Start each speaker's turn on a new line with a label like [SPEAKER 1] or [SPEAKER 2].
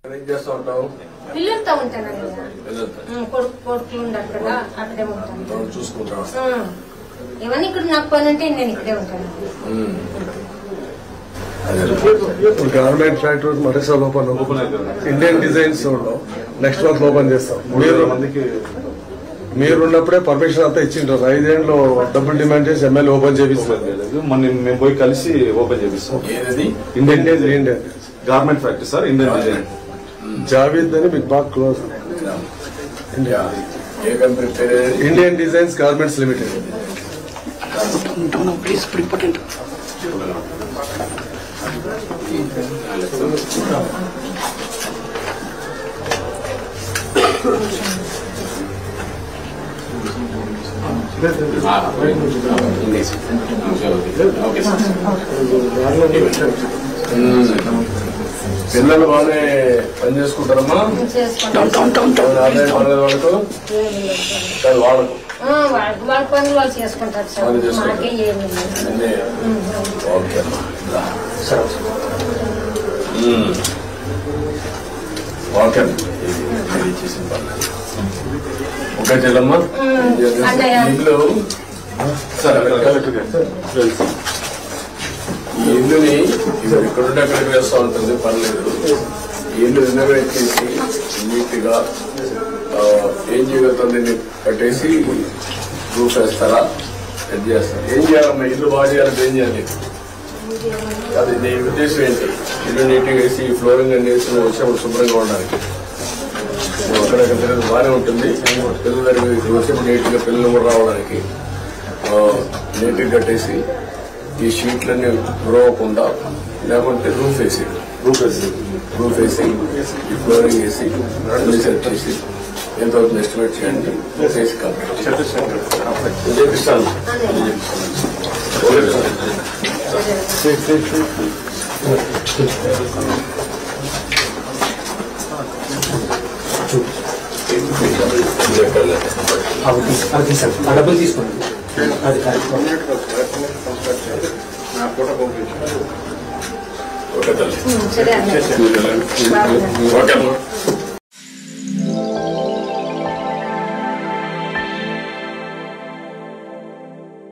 [SPEAKER 1] పిల్లలతో ఉంటాను కొడుకులు ఉండరు కదా అక్కడే ఉంటాను చూసుకుంటాను. ఇవన్నీ ఇక్కడ నాకు పని అంటే నేను ఇక్కడే ఉంటాను.
[SPEAKER 2] గార్మెంట్ ఫ్యాక్టరీ మరేసారి open Indian designs next month open చేస్తాం. మీరున్నప్పుడే పర్మిషన్ అంతా ఇచ్చింటారు. 5 ఏళ్ళు డబ్బులు డిమాండ్ చేసి ఎమ్మెల్యే ఓపెన్ చేపిస్తారు.
[SPEAKER 3] మేము పోయి కలిసి ఓపెన్ చేపిస్తాం.
[SPEAKER 2] Indian
[SPEAKER 3] garment factory sir, Indian design.
[SPEAKER 2] Javeed అని మీకు బాగా close. Indian designs garments limited. పిల్లలు బాగానే పని చేసుకుంటారమ్మా. వాళ్ళకు
[SPEAKER 1] వాళ్ళ పనులు వాళ్ళు చేసుకుంటారు సార్. మాకే ఏమి
[SPEAKER 2] ఓకే ఓకే ఓకే చెల్లమ్మా. ఇల్లు ఈ ఇల్లుని ఇక్కడుండి అక్కడికి వేస్తూ ఉంటుంది, పర్లేదు. ఈ ఇల్లు రెనోవేట్ చేసి నీట్ గా ఏం చేయగలుగుతుంది కట్టేసి రూఫ్ వేస్తారా, ఎడ్ చేస్తారా? ఏం చేయాలమ్మా? ఇల్లు బాగా చేయాలంటే ఏం చేయాలి? అది నీ ఉద్దేశం ఏంటి? ఇల్లు నీట్గా వేసి ఫ్లోరింగ్ అని వేసి వచ్చినప్పుడు శుభ్రంగా ఉండడానికి. అక్కడక్కడ తిరిగి బాగానే ఉంటుంది. పిల్లల దగ్గరికి వచ్చినప్పుడు నీట్గా పిల్లలు కూడా రావడానికి నీట్గా కట్టేసి ఈ షీట్లన్నీ గురవకుండా, లేకుంటే రూఫ్ వేసి ఈ ఫ్లోరింగ్ వేసి అన్ని సెట్ చేసి ఎంత అవుతుంది ఎస్టిమేట్ చేయండి. చేసి చేపిస్తాను.
[SPEAKER 4] డబ్బులు తీసుకోండి.
[SPEAKER 2] ఓకే.